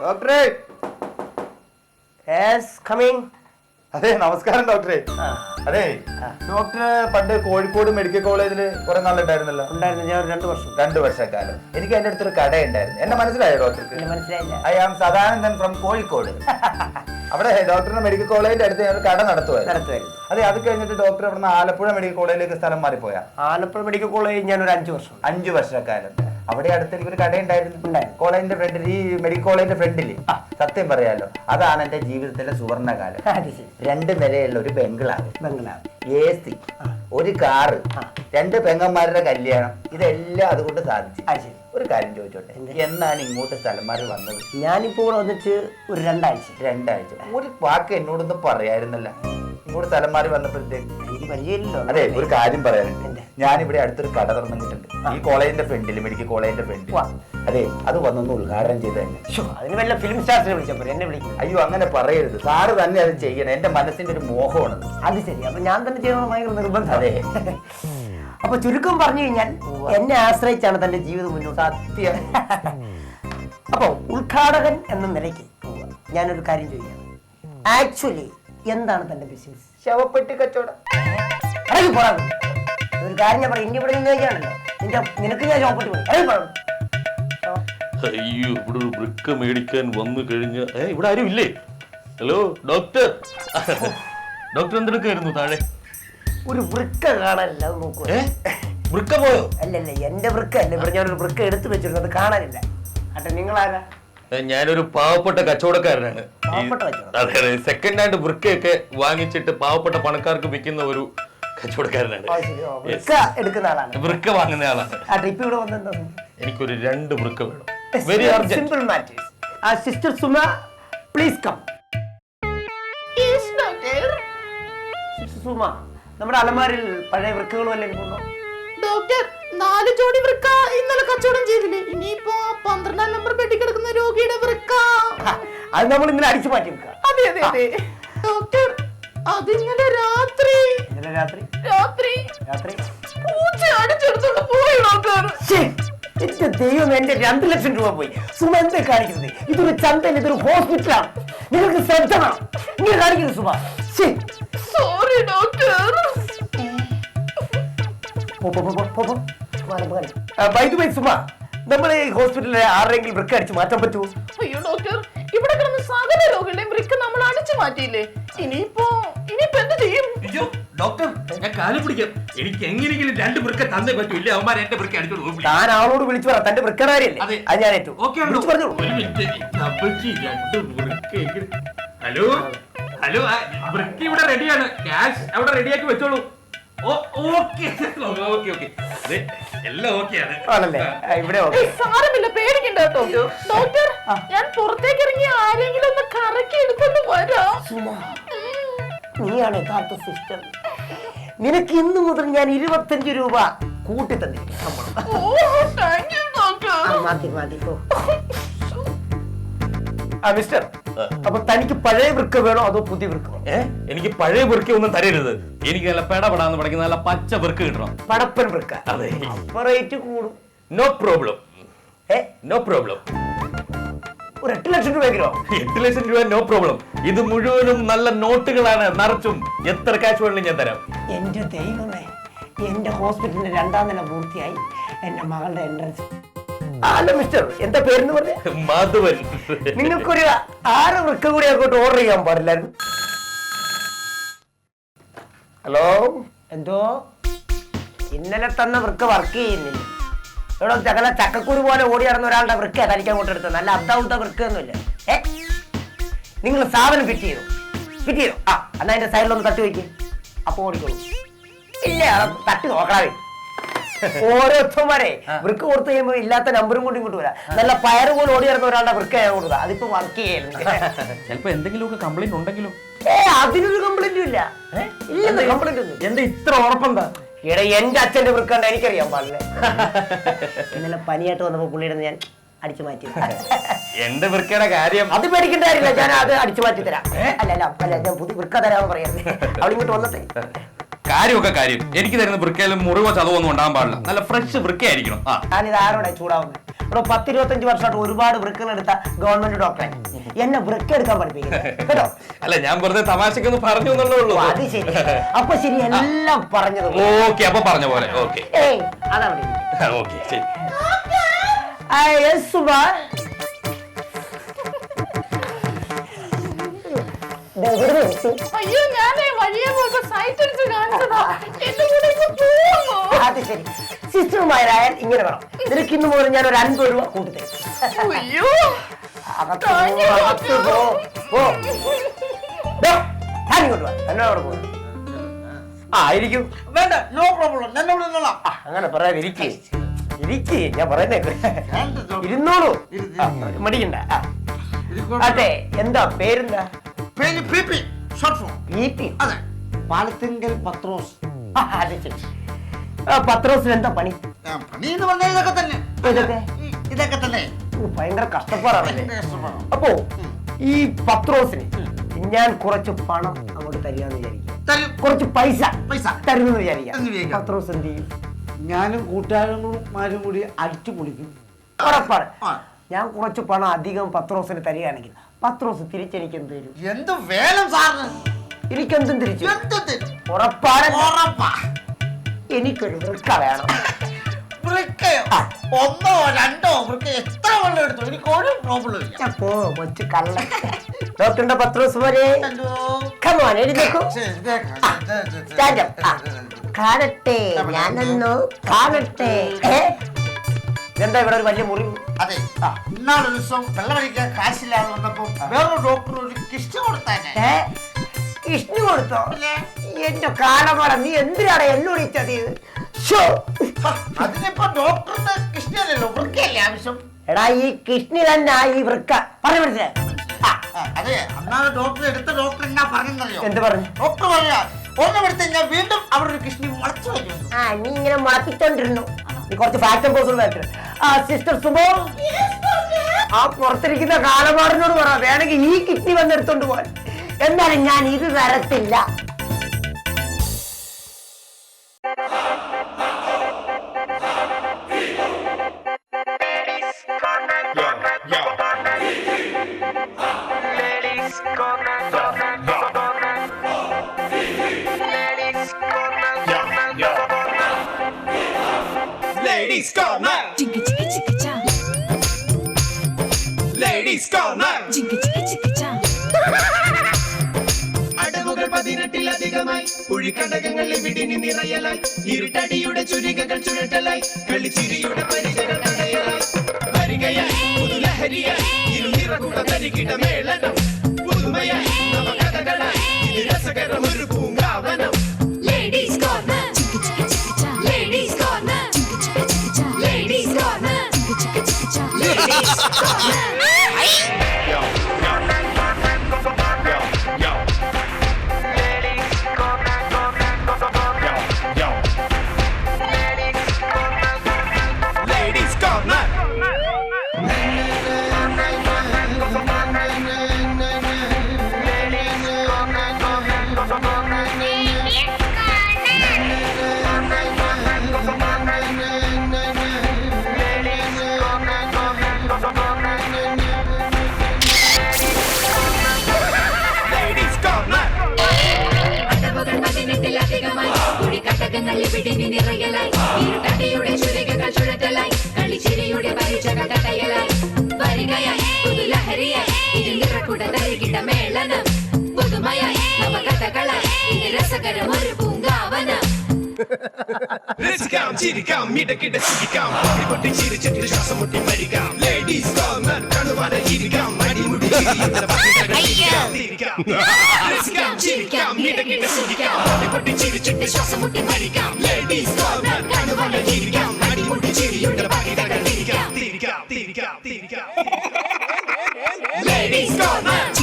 ഡോക്ടറെ. അതെ, നമസ്കാരം ഡോക്ടറെ. അതെ, ഡോക്ടർ പണ്ട് കോഴിക്കോട് മെഡിക്കൽ കോളേജിൽ കുറെ നാളുണ്ടായിരുന്നല്ലോ. ഉണ്ടായിരുന്നു, ഞാൻ 2 വർഷം. 2 വർഷക്കാലം. എനിക്ക് അതിന്റെ അടുത്തൊരു കട ഉണ്ടായിരുന്നു. എന്നെ മനസ്സിലായോ ഡോക്ടർക്ക്? മനസ്സിലായില്ല. I am Sadanandan from Kozhikode. അവിടെ ഡോക്ടറിന്റെ മെഡിക്കൽ കോളേജിന്റെ അടുത്ത് ഞാൻ കട നടത്തുമായിരുന്നു. അതെ, അത് കഴിഞ്ഞിട്ട് ഡോക്ടർ ഇവിടുന്ന് ആലപ്പുഴ മെഡിക്കൽ കോളേജിലേക്ക് സ്ഥലം മാറിപ്പോയാ. ആലപ്പുഴ മെഡിക്കൽ കോളേജ് ഞാൻ ഒരു 5 വർഷം. 5 വർഷക്കാലം. അവിടെ അടുത്ത് എനിക്കൊരു കട ഉണ്ടായിരുന്നു. കോളേജിന്റെ ഫ്രണ്ടിൽ, ഈ മെഡിക്കൽ കോളേജിന്റെ ഫ്രണ്ടില്. സത്യം പറയാലോ, അതാണ് എന്റെ ജീവിതത്തിലെ സുവർണകാലം. 2 നിലയുള്ള ഒരു ബംഗ്ലാവ്, AC, ഒരു കാറ്, 2 പെങ്ങന്മാരുടെ കല്യാണം, ഇതെല്ലാം അതുകൊണ്ട് സാധിച്ചു. ഒരു കാര്യം ചോദിച്ചോട്ടെ, എന്നാണ് ഇങ്ങോട്ട് സ്ഥലം മാറി വന്നത്? ഞാനിപ്പോ ഇവിടെ വന്നിട്ട് ഒരു 2 ആഴ്ച. 2 ആഴ്ച. ഒരു വാക്ക് എന്നോടൊന്നും പറയായിരുന്നല്ല ഇങ്ങോട്ട് സ്ഥലം മാറി വന്നപ്പോഴത്തേക്ക്? എനിക്ക് പരിചയമില്ലല്ലോ. അതെ, ഒരു കാര്യം പറയാനുണ്ട്. ഞാനിവിടെ അടുത്തൊരു കട തുറന്നിട്ടുണ്ട്, ഈ കോളേജിന്റെ ഫ്രണ്ടിൽ, മെഡിക്കൽ കോളേജിന്റെ ഫ്രണ്ടിൽ. അതെ, അത് വന്നൊന്ന് ഉദ്ഘാടനം ചെയ്ത് തന്നെ. അതിന് വല്ല ഫിലിം സ്റ്റാർസിനെ വിളിച്ചപ്പോൾ എന്നെ വിളിക്കും? അയ്യോ, അങ്ങനെ പറയരുത്. സാറ് തന്നെ അത് ചെയ്യണം. എന്റെ മനസ്സിന്റെ ഒരു മോഹമാണ്. അത് ശരി. അപ്പൊ ഞാൻ തന്നെ ചെയ്യണമെന്ന് ഭയങ്കര നിർബന്ധം. അതെ. അപ്പൊ ചുരുക്കം പറഞ്ഞു കഴിഞ്ഞാൽ എന്നെ ആശ്രയിച്ചാണ് തന്റെ ജീവിതം മുന്നോട്ട്. സത്യം. അപ്പൊ ഉദ്ഘാടകൻ എന്ന നിലയ്ക്ക് ഞാനൊരു കാര്യം ചോദിക്കാം. ആക്ച്വലി എന്താണ് തന്റെ ബിസിനസ്? ശവപ്പെട്ടി കച്ചവടം. ഒരു കാര്യം ഞാൻ പറയാം, ഇനി ഇവിടെ നിന്ന് കഴിക്കാണല്ലോ, നിനക്ക് ഞാൻ ശവപ്പെട്ടി പോയി. അയ്യോ, ഇവിടെ ഒരു വൃക്ക മേടിക്കാൻ വന്നു കഴിഞ്ഞ ഇവിടെ ആരും ഇല്ലേ? Hello doctor. ഡോക്ടർ എന്തെടുക്കായിരുന്നു താഴെ? ഒരു വൃക്ക കാണാനില്ല, അത് നോക്കൂ. വൃക്ക പോയോ? അല്ലല്ല, എന്റെ വൃക്ക അല്ല. ഇവിടെ ഞാനൊരു വൃക്ക എടുത്തു വെച്ചിരുന്നു, അത് കാണാനില്ല. അട്ടെ, നിങ്ങളാരാ? ഞാനൊരു പാവപ്പെട്ട കച്ചവടക്കാരനാണ്. അതെ, സെക്കൻഡ് ഹാൻഡ് വൃക്കയൊക്കെ വാങ്ങിച്ചിട്ട് പാവപ്പെട്ട പണക്കാർക്ക് വിൽക്കുന്ന ഒരു കച്ചവടക്കാരനാണ്. എടുക്കുന്ന ആളാണ്, വൃക്ക വാങ്ങുന്ന ആളാണ്. ഇപ്പൊ ഇവിടെ വന്നെന്താ? എനിക്കൊരു 2 വൃക്ക വേണം. Very urgent. Simple matters. Sister Suma, please come. Sister Suma, നമ്മുടെ അലമാരിൽ പഴയ വൃക്കകൾ വല്ലതും ഉണ്ടോ? ഡോക്ടർ, 4 ജോഡി വൃക്ക ഇന്നലെ കച്ചവടം ചെയ്തില്ലേ? ഇനിയിപ്പോ 12-ാം നമ്പർ ബെഡിൽ കിടക്കുന്ന രോഗിയുടെ വൃക്ക. അത് നമ്മൾ ഇന്നലെ അടിച്ചു മാറ്റി വെക്കുക. അതെ അതെ അതെ ഡോക്ടർ, അത് ഇന്നലെ രാത്രി പൂച്ച അടിച്ചെടുത്തോണ്ട് പോയി ഡോക്ടർ. എന്റെ ദൈവം, എന്റെ 2 ലക്ഷം രൂപ പോയി. സുമ എന്താ കാണിക്കുന്നത്? ഇതൊരു ചന്തയിൽ, ഇതൊരു ഹോസ്പിറ്റലാണ്. നിങ്ങൾക്ക് ശ്രദ്ധ വേണം. ഇങ്ങനെ കാണിക്കുന്നത് സുമ. Sorry doctor. സുമ, നമ്മൾ ഈ ഹോസ്പിറ്റലിലെ ആരെങ്കിലും വൃക്ക അടിച്ച് മാറ്റാൻ പറ്റുമോ? അയ്യോ ഡോക്ടർ, ഇവിടെ കിടന്ന സകല രോഗികളുടെയും വൃക്ക നമ്മൾ അടിച്ചു മാറ്റിയില്ലേ? ഇനിയിപ്പോ എന്ത് ചെയ്യും? അയ്യോ ഡോക്ടർ, ഞാൻ കാലം പിടിക്കാം. എനിക്ക് എങ്ങനെയെങ്കിലും 2 വൃക്ക തന്നേ പറ്റൂ. ഇല്ല അവന്മാർ എന്റെ വൃക്ക അടിച്ചോളൂ. താൻ ആളോട് വിളിച്ചു പറ, തന്റെ വൃക്കകാരിയല്ലേ? അത് ഞാൻ ഏറ്റു. ഹലോ ഹലോ, വൃക്ക ഇവിടെ റെഡിയാണ്. ക്യാഷ് അവിടെ റെഡിയാക്കി വെച്ചോളൂ. എല്ലാം ഓക്കെയാണ്. സാരമില്ല, പേടിക്കണ്ട കേട്ടോ ഡോക്ടർ. ഞാൻ പുറത്തേക്ക് ഇറങ്ങി ആരെങ്കിലും ഒന്ന് കറക്കി എടുത്തോണ്ട് വരാം. നീയാണ് യഥാർത്ഥ സിസ്റ്റർ. നിനക്ക് ഇന്നു മുതൽ ഞാൻ 25 രൂപ കൂട്ടി തന്നിരിക്കും. മിസ്റ്റർ, അപ്പൊ തനിക്ക് പഴയ വൃക്ക വേണോ അതോ പുതിയ വൃക്ക? എനിക്ക് പഴയ വൃക്ക ഒന്നും തരരുത്. എനിക്ക് നല്ല പെടപെടാന്ന് പഠിക്കുന്ന നല്ല പച്ച വൃക്ക കിട്ടണം. പടപ്പൻ വൃക്ക. അതെ, റേറ്റ് കൂടും. No problem. No problem. ഒരു 8 ലക്ഷം രൂപയെങ്കിലോ? 8 ലക്ഷം രൂപ നോ പ്രോബ്ലം. ഇത് മുഴുവനും നല്ല നോട്ടുകളാണ്, നിറച്ചും. എത്ര ക്യാഷ് വേണമെങ്കിലും ഞാൻ തരാം. എന്റെ ദൈവമേ, എന്റെ ഹോസ്പിറ്റലിന്റെ 2ാം നില പൂർത്തിയായി. എന്റെ മകളുടെ എൻട്രൻസ്. അല്ല മിസ്റ്റർ, എന്താ പേരെന്ന് പറഞ്ഞ? മാധവൻ. നിങ്ങൾക്കൊരു 6 വൃക്ക കൂടി അങ്ങോട്ട് ഓർഡർ ചെയ്യാൻ പാടില്ലായിരുന്നു? ഹലോ, എന്തോ? ഇന്നലെ തന്ന വൃക്ക വർക്ക് ചെയ്യുന്നില്ല. ഇവിടെ ചകല ചക്കക്കുരു പോലെ ഓടി നടന്ന ഒരാളുടെ വൃക്ക തനിക്ക് അങ്ങോട്ട് എടുത്തത്. നല്ല അബ്ദാവുത്ത വൃക്കൊന്നുമില്ല. നിങ്ങൾ സാധനം ഫിറ്റ് ചെയ്തു? എന്നാ അതിന്റെ സൈഡിലൊന്ന് തട്ടി വയ്ക്കും, അപ്പൊ ഓടിക്കോളൂ. ഇല്ല, തട്ടി നോക്കാവേ. ഓരോരുത്തന്മാരെ വൃക്ക കൊടുത്തു കഴിയുമ്പോ ഇല്ലാത്ത നമ്പറും കൊണ്ട് ഇങ്ങോട്ട് വരാം. നല്ല പയറ് പോലെ ഓടി നടന്ന ഒരാളുടെ വൃക്ക കൊടുക്കുക. അതിപ്പോ വർക്ക് ചെയ്യരുത്. ചിലപ്പോ എന്തെങ്കിലും കംപ്ലൈന്റ് ഉണ്ടെങ്കിലും. അതിനൊരു കംപ്ലൈന്റും ഇല്ല. ഇല്ലെന്ന് കംപ്ലൈന്റ് ഒന്നും. എന്താ ഇത്ര ഉറപ്പെന്താ? ഇവിടെ എന്റെ അച്ഛന്റെ വൃക്കണ്ട എനിക്കറിയാൻ പാടില്ല. ഇന്നലെ പനിയായിട്ട് വന്നപ്പോ പുള്ളിയുടെ ഞാൻ അടിച്ചു മാറ്റി. എന്റെ വൃക്കയുടെ കാര്യം അത് പേടിക്കേണ്ട കാര്യമില്ല, ഞാൻ അത് അടിച്ചു മാറ്റി തരാം. അല്ല ഞാൻ പുതിയ വൃക്ക തരാമെന്ന് പറയാം. അവളിങ്ങോട്ട് വന്നിട്ടേ. കാര്യമൊക്കെ കാര്യം. എനിക്ക് തരുന്ന വൃക്കയിലും മുറിവോ ചതവൊന്നും ഉണ്ടാകാൻ പാടില്ല. നല്ല ഫ്രഷ് വൃക്കയായിരിക്കണം. ഞാനിത് ആരോടെ ചൂടാവുന്നത്? ഇവിടെ 10-25 വർഷമായിട്ട് ഒരുപാട് വൃക്കകൾ എടുത്ത ഗവൺമെന്റ് ഡോക്ടറെ എന്നെ വൃക്ക എടുക്കാൻ പഠിപ്പിക്കുന്നത് കേട്ടോ. അല്ല ഞാൻ വെറുതെ തമാശക്കൊന്ന് പറഞ്ഞു എന്നുള്ളേ ഉള്ളൂ. അത് ശരി. അപ്പൊ ശരി, എല്ലാം പറഞ്ഞത് ഓക്കെ, അപ്പൊ പറഞ്ഞ പോലെ. ഓക്കെ അതാണ് ഓക്കെ ശരി. അയ്യോ ഞാനേ വഴിയെ പോയപ്പോ സൈറ്റ് അടിച്ച് കാണിച്ചതാ. എന്റെ കൂടെ ഇപ്പൊ പോവോ? അത് ശരി. സിസ്റ്ററുമാരായാൽ ഇങ്ങനെ വേണം. നിനക്ക് ഇന്ന് മുതൽ ഞാൻ ഒരു 50 രൂപ കൂട്ടിത്തരും. അയ്യോ ആയിരിക്കും. വേണ്ട, നോ പ്രോബ്ലം. അങ്ങനെ പറയാതിരിക്കേ. ഇരിക്കേ, ഞാൻ പറയുന്നേ ഇരുന്നോളൂ. മടിക്കണ്ട. അതെ, എന്താ പേരെന്താ? അതെ, പാലത്തിങ്കൽ പത്രോസ്. അത് ശരി. പത്രോസിന് എന്താ പണി? പണി എന്ന് പറഞ്ഞാൽ ഇതൊക്കെ തന്നെ. ഇതൊക്കെ തന്നെ. ഭയങ്കര കഷ്ടപ്പാടാണ്. അപ്പോ ഈ പത്രോസിന് ഞാൻ കുറച്ച് പണം അങ്ങോട്ട് തരികയെന്ന് വിചാരിക്കും. കുറച്ച് പൈസ തരുമെന്ന് വിചാരിക്കാം. പത്രോസ് എന്ത് ചെയ്യും? ഞാനും കൂട്ടുകാരന്മാരും കൂടി അടിച്ചു പൊളിക്കും. ഉറപ്പാണ്. ഞാൻ കുറച്ച് പണം അധികം പത്രോസിന് തരികയാണെങ്കിൽ പത്രോസ് തിരിച്ചെനിക്ക് എന്ത് തരും? എന്ത് വേണം സാറിന്? എനിക്കെന്തും തിരിച്ചു. ഉറപ്പാണ്. എനിക്കൊരു വൃക്ക വേണം. ഒന്നോ രണ്ടോ വൃക്ക എത്ര വെള്ളം എടുത്തു, എനിക്ക് ഒരു പ്രോബ്ലം ഇല്ല. ഡോക്ടറിന്റെ പത്രോസ് പോലെ എഴുന്നേക്കൂ. കാണട്ടെ, ഞാനൊന്നു കാണട്ടെ. എന്താ ഇവിടെ ഒരു വലിയ മുറിവ്? അതെ, ഇന്നാളൊരു ദിവസം വെള്ളം കഴിക്കാൻ കാശില്ലാതെ വന്നപ്പോ വേറൊരു ഡോക്ടർ ഒരു കിഷ്ടി കൊടുത്തേ. കിഷ്ണി കൊടുത്തോ? എന്റെ കാലമട, നീ എന്തിനാണ് എന്നോട് ചതിയത്? അതിനിപ്പോ ഡോക്ടറിന്റെ കിഷ്ണിയല്ലല്ലോ, വൃക്കയല്ലേ ആവശ്യം. എടാ, ഈ കിഷ്ണി തന്നെ ഈ വൃക്ക. പറഞ്ഞു മനസ്സിലായി? അതെ, അന്നാണ് ഡോക്ടർ എടുത്ത ഡോക്ടർ എന്നാ പറഞ്ഞറിയോ? എന്ത് പറഞ്ഞു? ഡോക്ടർ പറയാ ഒരെണ്ണം എടുത്ത് കഴിഞ്ഞാൽ വീണ്ടും അവിടെ ഒരു കിഷ്ണി മുളച്ചു വരും. നീ ഇങ്ങനെ മുളപ്പിച്ചോണ്ടിരുന്നു. നീ കുറച്ച് ഫാക്ടർ പോസ്റ്റ് സിസ്റ്റർ സുബോ, ആ പുറത്തിരിക്കുന്ന കാലമാറിനോട് പറ, വേണമെങ്കിൽ ഈ കിഡ്നി വന്നെടുത്തോണ്ട് പോവാൻ. എന്നാലും ഞാൻ ഇത് തരത്തില്ല. Ladies corner. Chicka chicka chicka cha. Ladies corner. Chicka chicka chicka cha. അടവുകൾ 18-ലധികമായി കുഴിക്കടകങ്ങൾ ഇവിടിനി നിറയലായി ഇരുട്ടടിയുടെ ചുരികകൾ ചുഴറ്റലായി കളിച്ചിരിയുടെ പരിചകൾ തടയലായി വരികയായി പുതുലഹരിയായി ഇരുനിറകുട തരികിട മേളനം പുതുമയായി നവകഥകളായി ഇത് രസകരം ഒരു പൂങ്കാവനം. Ladies corner. Chicka chicka chicka cha. Ladies corner. Chicka chicka chicka cha. Ladies corner. Chicka chicka chicka cha. Ladies corner. Yo, yo. ിവിടിനി നിറയലായി ഇരുട്ടടിയുടെ ചുരികകൾ ചുഴറ്റലായി കളിച്ചിരിയുടെ പരിചകൾ തടയലായി വരികയായി പുതുലഹരിയായി ഇരുനിറകുട തരികിട മേളനം പുതുമയായി നവകഥകളായി ഇത് രസകരം ഒരു പൂങ്കാവനം. രസിക്കാം ചിരിക്കാം ഇടക്കിട ചിരിക്കാം പൊട്ടി ചിരിച്ചിട്ട് ശ്വാസം മുട്ടി മരിക്കാം. ലേഡീസ് കോർണർ കണുവാന ഇരിക്കാം അടിമുടി രസിക്കാം ചിരിക്കാം ഇടക്കിട ചിരിക്കാം പൊട്ടി ചിരിച്ചിട്ട് ശ്വാസം മുട്ടി മരിക്കാം. ലേഡീസ് കോർണർ കണുവാന ഇരിക്കാം അടിമുടി ചിരിയുടെ പകിടകൾ തിരിക്കാം. Ladies corner.